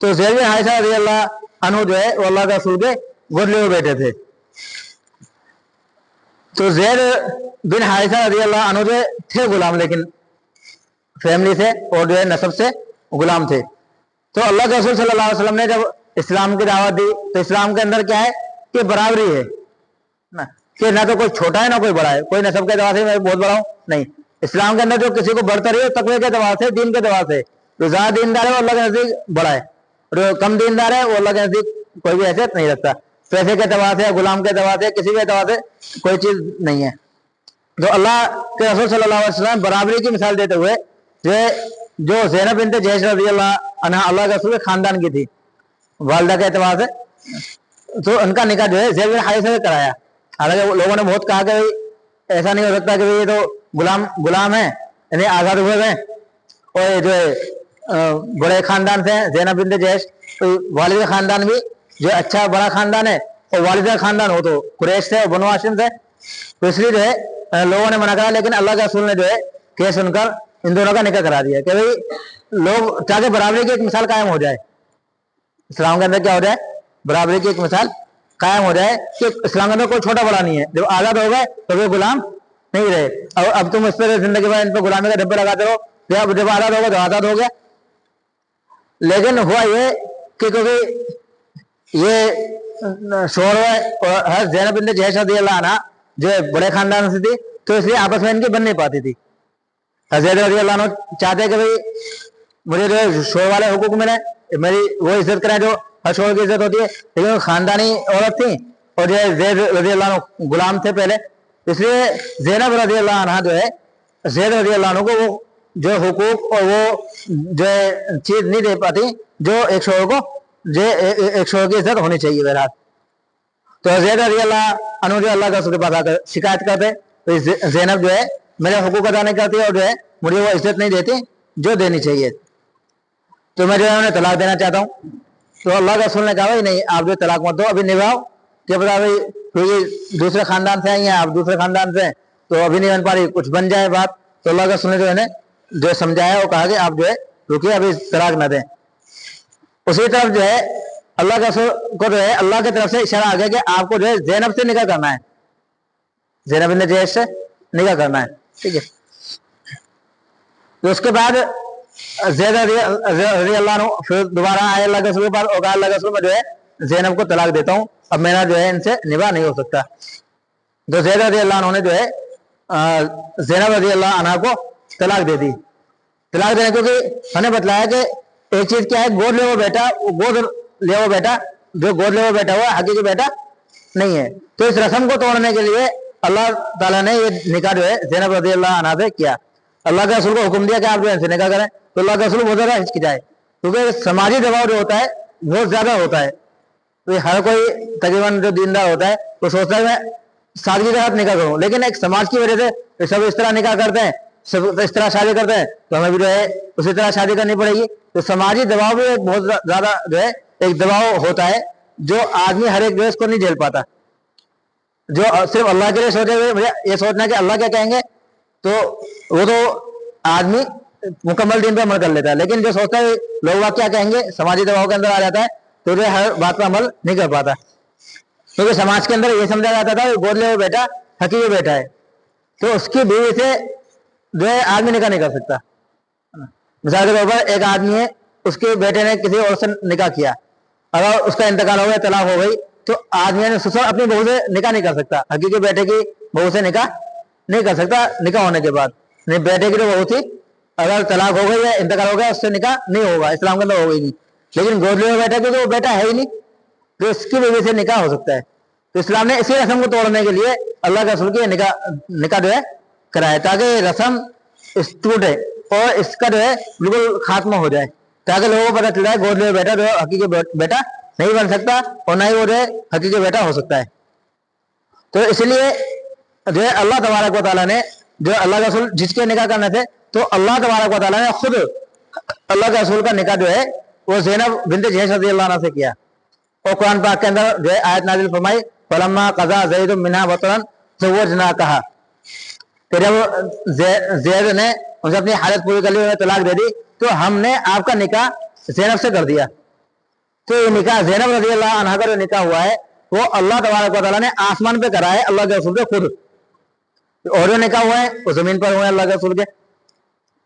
تو ज़ैद बिन हारिसा रज़ी अल्लाह अन्हु जो है वो अल्लाह के रसूल के गोद लिए हुए बैठे थे। तो ज़ैद बिन हारिसा रज़ी अल्लाह अन्हु जो थे गुलाम, लेकिन फैमिली से और जो है नसब से गुलाम थे। तो अल्लाह के रसूल सल्लल्लाहु अलैहि वसल्लम ने जब इस्लाम की दावत दी तो इस्लाम के अंदर क्या है कि बराबरी है ना, कि ना तो कोई छोटा है ना कोई बड़ा है, कोई नसब के दवा से मैं बहुत बड़ा हूँ नहीं। इस्लाम के अंदर जो किसी को बढ़ता रही है तकवे के दवा से, दीन के दवा से। जो ज्यादा दीनदार है वो अल्लाह के नजदीक बड़ा है, और जो कम दीनदार है वो अल्लाह के नजदीक कोई भी हैसियत नहीं रखता। पैसे के दवा से, गुलाम के दवा से, किसी के दवा से कोई चीज नहीं है। तो अल्लाह के रसूल सल्लल्लाहु अलैहि वसल्लम बराबरी की मिसाल देते हुए जो ज़ैनब बिन्त जहश रज़ी अल्लाह अन्हा अल्लाह के रसूल के खानदान की थी, वालिदा के एतबार से, तो उनका निकाह जो है ज़ैद बिन हारिसा से कराया। हालांकि लोगों ने बहुत कहा कि भाई ऐसा नहीं हो सकता कि ये तो गुलाम है, यानी आज़ाद हुए हैं, और ये जो है बड़े खानदान से हैं ज़ैनब बिन्त जहश, तो वालिद का खानदान भी जो अच्छा बड़ा खानदान है, और वालिदा का खानदान हो तो कुरैश से और बनु हाशिम से, तो इसलिए जो है लोगों ने मना करा। लेकिन अल्लाह के रसूल ने जो है केस सुनकर इन दोनों का निकाह करा दिया कि भाई लोग ताकि बराबरी की एक मिसाल कायम हो जाए। इस्लाम के अंदर क्या हो जाए, बराबरी की एक मिसाल कायम हो जाए कि इस्लाम के अंदर कोई छोटा बड़ा नहीं है। जब आज़ाद हो गए तो वे गुलाम नहीं रहे। अब तुम इस पर जिंदगी भर इन पर गुलामी का डब्बे लगाते रहो, जब आज़ाद हो गए तो आज़ाद हो गया। लेकिन हुआ ये कि क्योंकि ये शोर और हर ज़ैनब बिन्त जहश रज़ी अल्लाह अन्हा जो बड़े खानदान से थी, तो इसलिए आपस में इनकी बन नहीं पाती थी। ज़ैद रज़ी अल्लाह अन्हु चाहते कि भाई मुझे जो शोर वाले हुकूक मिले, मेरी वो इज्जत करें जो हर शोर की इज्जत होती है, लेकिन वो खानदानी औरत थी और जो है ज़ैद रज़ी अल्लाह अन्हु गुलाम थे पहले, इसलिए ज़ैनब रज़ी अल्लाह अन्हा जो है ज़ैद रज़ी अल्लाह अन्हु को वो जो हुकूक और वो जो है चीज नहीं दे पाती जो एक शोर को जो एक शोर की इज्जत होनी चाहिए बहरहाल। तो ज़ैद रज़ी अल्लाह अन्हु जो अल्लाह के रसूल के पास आकर शिकायत करते, तो ज़ैनब जो है मेरे हुकूक अदा नहीं करती और जो है मुझे वो इज्जत नहीं देती जो देनी चाहिए, तो मैं जो है उन्हें तलाक देना चाहता हूँ। तो अल्लाह के रसूल ने कहा भाई नहीं, आप जो तलाक मत दो, अभी निभाओ, क्या पता भाई क्योंकि दूसरे खानदान से आई हैं, आप दूसरे खानदान से हैं, तो अभी नहीं बन पा रही, कुछ बन जाए बात। तो अल्लाह के रसूल ने जो है जो समझाया वो कहा कि आप जो है रुकिए, अभी तलाक न दें। उसी तरफ जो है अल्लाह के रसूल को जो है अल्लाह की तरफ से इशारा आ गया कि आपको जो है ज़ैनब से निकाह करना है, ज़ैनब बिन्त जहश से निकाह करना है, ठीक है। तो उसके बाद ज़ैद रज़ी अल्लाह अन्हु फिर दोबारा आए अल्लाह के रसूल के पास और कहा अल्लाह के रसूल मैं जो है ज़ैनब को तलाक देता हूँ, अब मेरा जो है इनसे निकाह नहीं हो सकता। तो ज़ैद रज़ी अल्लाह अन्हु ने जो है ज़ैनब रज़ी अल्लाह अन्हा को तलाक दे दी। तलाक देने क्योंकि हमने बतलाया कि एक चीज क्या है, गोद ले वो बेटा, गोद ले वो बेटा जो गोद ले वो बेटा हुआ हकीकी बेटा नहीं है। तो इस रस्म को तोड़ने के लिए अल्लाह ताला ने ये निकाह जो है ज़ैनब रज़ी अल्लाह अन्हा से किया। अल्लाह के रसूल को हुक्म दिया कि आप जो है इनसे निकाह करें, तो अल्लाह के रसूल बहुत ज्यादा हिचकिचाए क्योंकि समाजी दबाव जो होता है बहुत ज्यादा होता है। तो हर कोई तकरीबन जो दीनदार होता है वो सोचता है मैं सादगी के साथ निकाह करूं, लेकिन एक समाज की वजह से सब इस तरह निकाह करते हैं, सब इस तरह शादी करते हैं, तो हमें भी जो है उसी तरह शादी करनी पड़ेगी। तो समाजी दबाव भी एक बहुत ज्यादा जो है एक दबाव होता है जो आदमी हर एक देश को नहीं झेल पाता। जो सिर्फ अल्लाह के लिए सोचे हुए भैया ये सोचना कि अल्लाह क्या कहेंगे, तो वो तो आदमी मुकम्मल दिन पे अमल कर लेता है, लेकिन जो सोचता है लोग क्या कहेंगे समाजी दबाव के अंदर आ जाता है तो जो हर बात पर अमल नहीं कर पाता। क्योंकि समाज के अंदर ये समझा जाता था गोद ले वो बेटा हकीकी बेटा है, तो उसकी बीवी से जो है आदमी निकाह नहीं कर सकता। मिसाल के तौर पर एक आदमी है, उसके बेटे ने किसी और से निकाह किया, अगर उसका इंतकाल हो गया, तलाक हो गई, तो आदमी ने ससुर अपनी बहू से निकाह नहीं कर सकता, हकीकी बेटे की बहू से निकाह नहीं कर सकता। निकाह होने के बाद नहीं, बेटे की जो बहू थी अगर तलाक हो गई या इंतकाल हो गया उससे निकाह नहीं होगा, इस्लाम के अंदर हो गई नहीं। लेकिन गोद ले बेटा क्योंकि वो बेटा है ही नहीं, तो इसकी वजह से निकाह हो सकता है। तो इस्लाम ने इसी रस्म को तोड़ने के लिए अल्लाह के रसूल की निकाह जो है कराया, ताकि ये रस्म टूटे और इसका जो है बिल्कुल खात्मा हो जाए, ताकि लोगों को पता चल जाए गोद ले बेटा जो हकीकी बेटा नहीं बन सकता और ना ही वो जो है हकीकी बेटा हो सकता है। तो इसलिए जो है अल्लाह तबारक व तआला ने जो अल्लाह के रसूल जिसके निकाह करने थे, तो अल्लाह तबारक व तआला ने खुद अल्लाह के रसूल का निकाह जो है वो ज़ैनब बिन्त जहश रज़ी अल्लाह अन्हा से किया। और कुरान पाक के अंदर जो है आयत नाजिल फरमाई फलम्मा क़ज़ा ज़ैद मिन्हा वतरन ज़व्वजनाकहा, फिर जब ज़ैद ने उनसे अपनी हालत पूरी कर ली, उन्हें तलाक दे दी, तो हमने आपका निकाह ज़ैनब से कर दिया। तो ये निकाह ज़ैनब रज़ी अल्लाह अन्हा का जो निकाह हुआ है वो अल्लाह तबारक व तआला ने आसमान पे करा है अल्लाह के रसूल के खुद, और जो निकाह हुआ है वो जमीन पर हुआ है अल्लाह के रसूल के।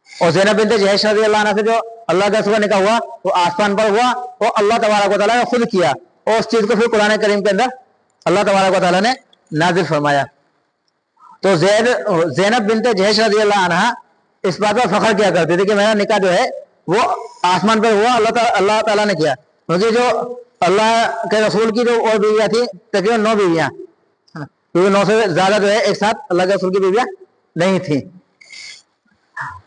और ज़ैनब बिन्त जहश रज़ी अल्लाह अन्हा से जो अल्लाह के रसूल का निकाह हुआ वो आसमान पर हुआ, वो अल्लाह तबारक व तआला ने खुद किया, और उस चीज को फिर कुरान करीम के अंदर अल्लाह तबारक व तआला ने नाजिल फरमाया। तो ज़ैनब बिन्त जहश रज़ी अल्लाह अन्हा इस बात पर फख्र किया करती थी कि मेरा निकाह जो है वो आसमान पर हुआ, अल्लाह ताला ने किया। क्योंकि जो अल्लाह के रसूल की जो और बीवियां थी तकरीबन 9 बीवियां, क्योंकि 9 से ज्यादा जो है एक साथ अल्लाह के रसूल की बीवियां नहीं थी।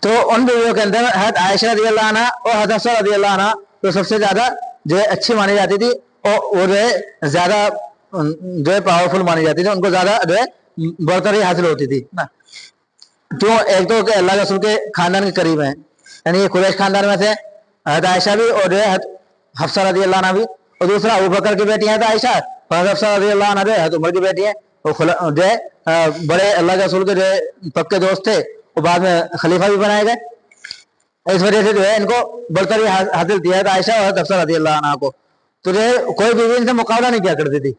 तो उन बीवियों के अंदर हज़रत आयशा रज़ी अल्लाह अन्हा और हज़रत हफ्सा रज़ी अल्लाह अन्हा तो सबसे ज्यादा जो है अच्छी मानी जाती थी, और वो जो है ज्यादा जो है पावरफुल मानी जाती थी, उनको ज्यादा जो है बरतरी हासिल होती थी ना। क्यों? एक तो अल्लाह के रसूल के खानदान के करीब हैं, यानी ये कुरैश खानदान में से हज़रत आयशा भी और जो है हफ्सा रज़ी अल्लाह अन्हा भी, और दूसरा अबू बकर की बेटी है आयशा, और हफ्सा रज़ी अल्लाह अन्हा जो है उमर की बेटी है, वो जो है बड़े अल्लाह के रसूल के जो है पक्के दोस्त थे, वो बाद में खलीफा भी बनाए गए। इस वजह से जो है इनको बरतरी हासिल किया था आयशा और हफ्सा रज़ी अल्लाह अन्हा को। तो जो है कोई बीवी इनसे मुकाबला नहीं किया करती थी।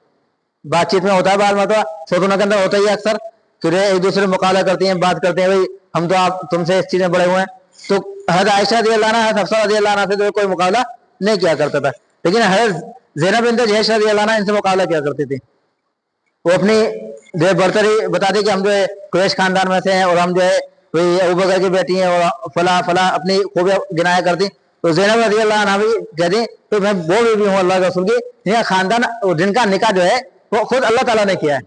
बातचीत में होता है बाल मतवा सोतों के अंदर होता ही अक्सर कि एक दूसरे में मुकाबला करती हैं, बात करते हैं, भाई हम तो आप तुमसे इस चीज में बड़े हुए हैं। तो हज़रत आयशा रज़ी अल्लाह अन्हा हज़रत हफ्सा रज़ी अल्लाह अन्हा से जो कोई मुकाबला नहीं किया करता था, लेकिन हज़रत ज़ैनब बिन्त जहश रज़ी अल्लाह अन्हा इनसे मुकाबला किया करती थी। वो अपनी जो है बरतरी बताती कि हम जो है कुरैश खानदान में से हैं, और हम जो है वही अबू बकर की बेटी हैं, और फला फला अपनी खूबियां गिनाया करती। तो ज़ैनब रज़ी अल्लाह अन्हा भी कहती तो मैं वो बीवी हूँ अल्लाह के रसूल की जिनका खानदान जिनका निकाह जो है वो खुद अल्लाह ताला ने किया है।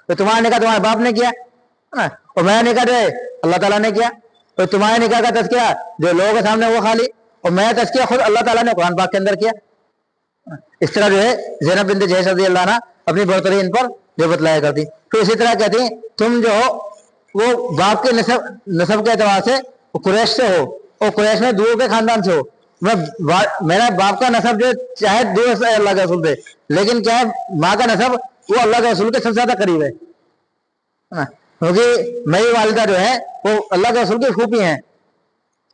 तो तुम्हारा निकाह तुम्हारे बाप ने किया है, और मेरा निकाह जो है अल्लाह ताला ने किया। तो तुम्हारे निकाह का तज़किया जो लोगों के सामने वो खाली, और मेरा तज़किया खुद अल्लाह ताला ने कुरान पाक के अंदर किया। इस तरह जो है ज़ैनब बिन्त जहश रज़ी अल्लाह अन्हा अपनी बरतरी इन पर जो बतलाया करती। तो इसी तरह कहती तुम जो हो वो बाप के नसब के एतबार से कुरैश से हो, और कुरैश में दूर के खानदान से हो। मेरा बाप का नसब जो चाहे दूर से अल्लाह के रसूल से, लेकिन क्या है माँ का नसब वो अल्लाह के रसूल के सबसे ज्यादा करीब है, क्योंकि मेरी वालिदा जो है वो अल्लाह के रसूल की फूफी हैं।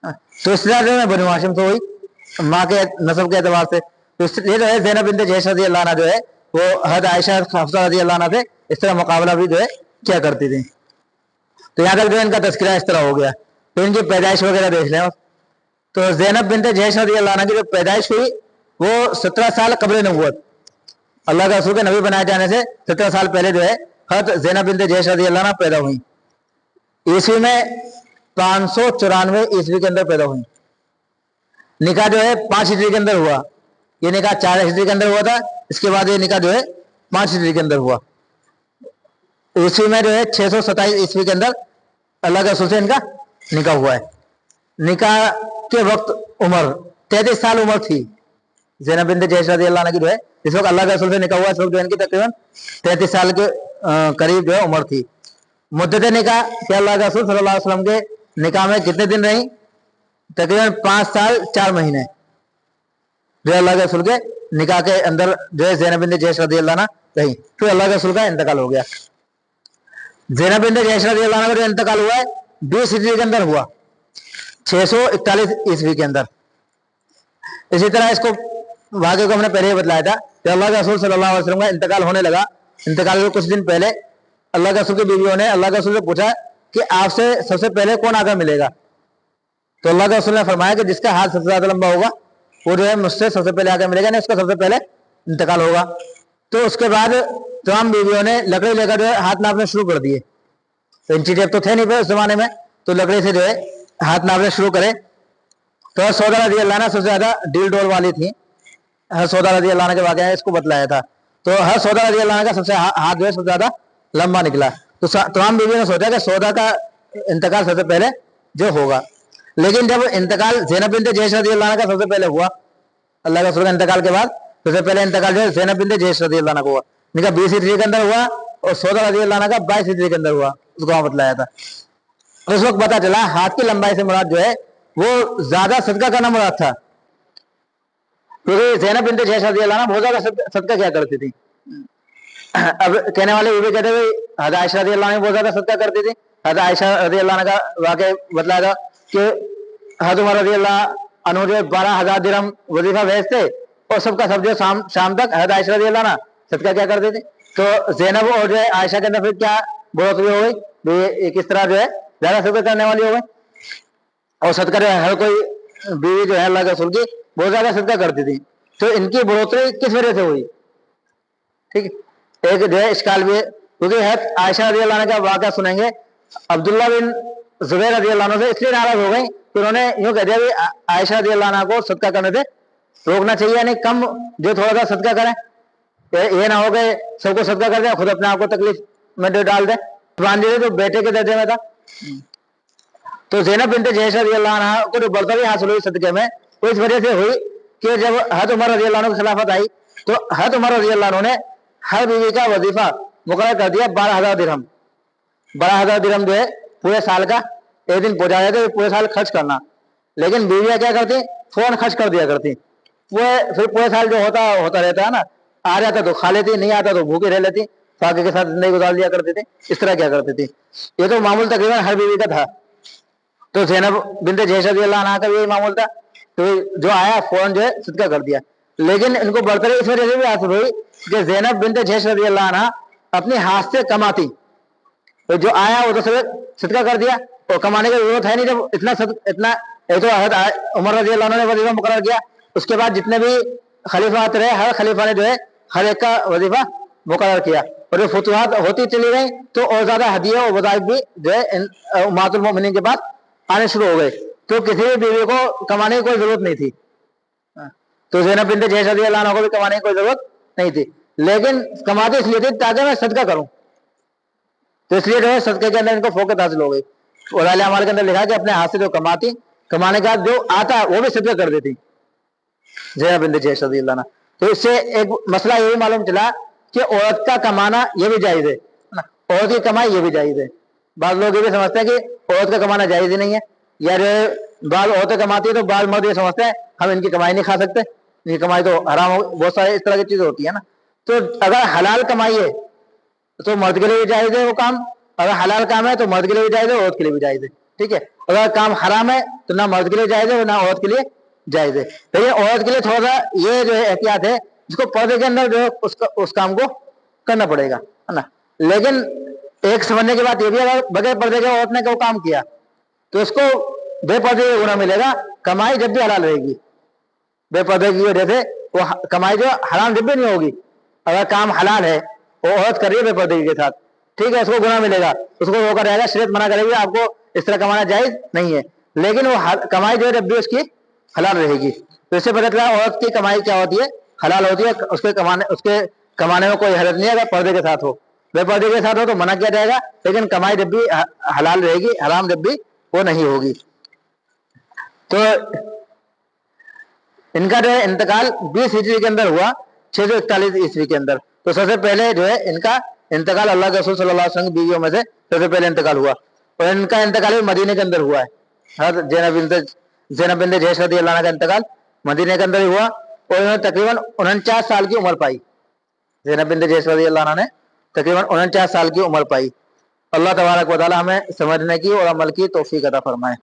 तो इस तरह से मैं बनु हाशिम से हुई माँ के नसब के एतबार से। तो इसलिए जो है ज़ैनब बिन्त जहश रज़ी अल्लाह अन्हा जो है वो हज़रत आयशा हफ्सा रज़ी अल्लाह अन्हा से इस तरह मुकाबला भी जो है क्या करती थी। तो यहाँ तक जो इनका तस्करा इस तरह हो गया। तो इनकी पैदाइश वगैरह देख लें। तो ज़ैनब बिन्त जहश रज़ी अल्लाह अन्हा की जो पैदाइश हुई वो 17 साल कब्ल नबूवत, अल्लाह के रसूल के नबी बनाए जाने से 17 साल पहले जो है हज़रत ज़ैनब बिन्त जहश रज़ी अल्लाह अन्हा पैदा हुई। ईस्वी में 594 ईस्वी के अंदर पैदा हुई। निकाह जो है 5 हिजरी के अंदर हुआ। ये निकाह 4 हिजरी के अंदर हुआ था, इसके बाद ये निकाह जो है 5 हिजरी के अंदर हुआ। ईस्वी में जो है 627 ईस्वी के अंदर अल्लाह के रसूल से इनका निकाह हुआ है। निकाह के वक्त उम्र 33 साल उम्र थी ज़ैनब बिन्त जहश रज़ी अल्लाह अन्हा की जो है इस वक्त अल्लाह के रसूल से निकाह हुआ, इस वक्त जो इनकी तकरीबन 33 साल के करीब जो है उम्र थी। मुद्दत निकाह कि अल्लाह के रसूल सल्लल्लाहु अलैहि वसल्लम के निकाह में कितने दिन रही? तकरीबन 5 साल 4 महीने जो अल्लाह के रसूल के निकाह के अंदर जो है ज़ैनब बिन्त जहश रज़ी अल्लाह अन्हा रही। फिर अल्लाह के रसूल का इंतकाल हो गया। ज़ैनब बिन्त जहश रज़ी अल्लाह अन्हा का जो इंतकाल हुआ है 20 हिजरी के अंदर हुआ, 641 ईस्वी के अंदर। इसी तरह इसको वाक़े को हमने पहले ही बतलाया था कि अल्लाह के रसूल सल्लल्लाहु अलैहि वसल्लम का इंतकाल होने लगा। इंतकाल के कुछ दिन पहले अल्लाह के रसूल की बीवियों ने अल्लाह के रसूल से पूछा कि आपसे सबसे पहले कौन आकर मिलेगा? तो अल्लाह के रसूल ने फरमाया कि जिसका हाथ सबसे ज्यादा लंबा होगा वो जो है मुझसे सबसे पहले आकर मिलेगा, नहीं उसका सबसे पहले इंतकाल होगा। तो उसके बाद तमाम बीवियों ने लकड़ी लेकर जो है हाथ नापने शुरू कर दिए। तो इंची टेप तो थे नहीं पे उस जमाने में, तो लकड़ी से जो है हाथ नापने शुरू करे। तो सौदा रज़ी अल्लाह अन्हा सबसे ज्यादा डील डोल वाली थी। सौदा रज़ी अल्लाह अन्हा के वाक़या इसको बतलाया था। तो हर सौदा रज़ी अल्लाह अन्हा का सबसे हाथ जो है सबसे ज्यादा लंबा निकला। तो तमाम बीवियों ने सोचा कि सौदा का इंतकाल सबसे पहले जो होगा। लेकिन जब इंतकाल ज़ैनब बिन्त जहश रज़ी अल्लाह अन्हा का सबसे पहले हुआ, अल्लाह के रसूल के इंतकाल के बाद सबसे पहले इंतकाल जो है ज़ैनब बिन्त जहश रज़ी अल्लाह अन्हा को हुआ। इनका 20 हिजरी के अंदर हुआ, और सौदा रज़ी अल्लाह अन्हा का 22 हिजरी के अंदर हुआ। उसको बतलाया था। उस वक्त पता चला हाथ की लंबाई से मुराद जो है वो ज्यादा सदका करना मुराद था, क्योंकि ज़ैनब बिन्त जहश रज़ी अल्लाह अन्हा बहुत ज्यादा सदका किया करती थी। अब कहने वाले ये भी कहते भाई हज़रत आयशा रज़ी अल्लाह अन्हा बहुत ज्यादा सदका करती थी। हज़रत आयशा रज़ी अल्लाह अन्हा का वाक़या बतलाया था कि हज़रत उमर रज़ी अल्लाह अन्हु जो 12,000 दिरहम वजीफा भेजते, اور سب کا سب جو شام تک حضرت عائشہ رضی اللہ عنہ صدقہ کیا کرتے تھے. تو زینب اور جو ہے عائشہ کے اندر پھر کیا بڑھوتری ہو گئی, کس طرح جو ہے زیادہ صدقہ کرنے والی ہو گئی. اور صدقہ جو ہے ہر کوئی بیوی جو ہے اللہ کے رسول کی بہت زیادہ صدقہ کرتی تھی. تو ان کی بڑھوتری کس وجہ سے ہوئی؟ ٹھیک ہے, ایک جو ہے اشکال بھی ہے, کیونکہ حضرت عائشہ رضی اللہ عنہ کا واقعہ سنیں گے. عبداللہ بن زبیر رضی اللہ عنہ سے اس لیے ناراض ہو گئی کہ انہوں نے یوں کہہ دیا کہ عائشہ رضی اللہ عنہ کو صدقہ کرنے سے روکنا چاہیے, یعنی کم جو تھوڑا سا صدقہ کریں, یہ نہ ہو کہ سب کو صدقہ کر دیں خود اپنے آپ کو تکلیف میں ڈال دیں. جو بیٹے کے درجے میں تھا. تو زینب بنت جحش رضی اللہ عنہ کو جو برتری حاصل ہوئی صدقے میں وہ اس وجہ سے ہوئی کہ جب حضرت عمر رضی اللہ عنہ کی خلافت آئی تو حضرت عمر رضی اللہ عنہ نے ہر بیوی کا وظیفہ مقرر کر دیا 12,000 درہم. 12,000 درہم جو ہے پورے سال کا ایک دن پہنچا دیتے پورے سال خرچ کرنا. لیکن بیویاں کیا کرتی, فوراً خرچ کر دیا کرتی. پھر پورے سال جو ہوتا رہتا ہے نا, آ جاتا تو کھا لیتی, نہیں آتا تو بھوکی رہ لیتی, فاقے کے ساتھ زندگی گزار دیا کرتی تھی. اس طرح کیا کرتی تھی. یہ تو معمول تقریباً ہر بیوی کا تھا. تو زینب بنت جحش رضی اللہ عنہ کا بھی یہی معمول تھا. تو جو آیا فوراً جو ہے صدقہ کر دیا. لیکن ان کو برتری اس وجہ سے بھی حاصل ہوئی کہ زینب بنت جحش رضی اللہ عنہ اپنے ہاتھ سے کماتی. تو جو آیا وہ تو صدقہ کر دیا, اور کمانے کی ضرورت ہے نہیں. جب اتنا ایک تو حضرت عمر رضی اللہ عنہ نے وظیفہ مقرر کیا, اس کے بعد جتنے بھی خلیفات رہے ہر خلیفہ نے جو ہے ہر ایک کا وظیفہ مقرر کیا. اور جو فتوحات ہوتی چلی گئی تو اور زیادہ ہدیے اور وظائف بھی جو ہے امہات المؤمنین کے بعد آنے شروع ہو گئے. تو کسی بھی بیوی کو کمانے کی کوئی ضرورت نہیں تھی. تو زینب بنت جحش رضی اللہ عنہ کو بھی کمانے کی کوئی ضرورت نہیں تھی, لیکن کماتے اس لیے تھی تاکہ میں صدقہ کروں. تو اس لیے جو ہے صدقے کے اندر ان کو فوقیت حاصل ہو گئی. ولیٰ اعمال کے اندر لکھا کہ اپنے ہاتھ سے جو کمانے کا جو آتا وہ بھی صدقہ کر دیتی زینب بنت جحش رضی اللہ عنہ. تو اس سے ایک مسئلہ یہ بھی معلوم چلا کہ عورت کا کمانا یہ بھی جائز ہے, عورت کی کمائی یہ بھی جائز ہے. بعض لوگ یہ بھی سمجھتے ہیں کہ عورت کا کمانا جائز ہی نہیں ہے, یا بعض عورتیں کماتی ہے تو بعض مرد یہ سمجھتے ہیں ہم ان کی کمائی نہیں کھا سکتے, ان کی کمائی تو حرام ہو, بہت سارے اس طرح کی چیزیں ہوتی ہے نا. تو اگر حلال کمائی ہے تو مرد کے لیے بھی جائز ہے وہ کام, اگر حلال کام ہے تو مرد کے لیے بھی جائز ہے, عورت کے لیے بھی جائز ہے. ٹھیک ہے, اگر کام حرام ہے تو نہ مرد کے لیے جائز ہے نہ عورت کے لیے جائز ہے. لیکن عورت کے لیے تھوڑا سا یہ جو ہے احتیاط ہے, جس کو پردے کے اندر جو ہے اس کام کو کرنا پڑے گا, ہے نا. لیکن ایک سمجھنے کی بات یہ بھی, اگر بغیر پردے کے عورت نے وہ کام کیا تو اس کو بے پردے کا گناہ ملے گا, کمائی جب بھی حلال رہے گی. بے پردے کی وجہ سے وہ کمائی جو حرام جب بھی نہیں ہوگی. اگر کام حلال ہے وہ عورت کر رہی ہے بے پردگی کے ساتھ, ٹھیک ہے, اس کو گناہ ملے گا, اس کو روکا رہے گا, شریعت منع کرے گی آپ کو اس طرح کمانا جائز نہیں ہے. لیکن وہ کمائی جو ہے جب بھی اس کی حلال رہے گی. تو اس سے پتہ چلا عورت کی کمائی کیا ہوتی ہے, حلال ہوتی ہے. اس کے کمانے میں کوئی حرج نہیں ہے اگر پردے کے ساتھ ہو. بے پردے کے ساتھ ہو تو منع کیا جائے گا, لیکن کمائی جب بھی حلال رہے گی, حرام جب بھی وہ نہیں ہوگی. تو ان کا جو ہے انتقال 20 ہجری کے اندر ہوا, 641 عیسوی کے اندر. تو سب سے پہلے جو ہے ان کا انتقال اللہ کے رسول صلی اللہ علیہ وسلم کی بیویوں میں سے سب سے پہلے انتقال ہوا, اور ان کا انتقال بھی مدینے کے اندر ہوا ہے. زینب بنت جحش رضی اللہ عنہ کا انتقال مدینے کے اندر ہی ہوا, اور انہوں نے تقریباً 49 سال کی عمر پائی. زینب بنت جحش رضی اللہ عنہ نے تقریباً 49 سال کی عمر پائی. اللہ تبارک و تعالی ہمیں سمجھنے کی اور عمل کی توفیق عطا فرمائے.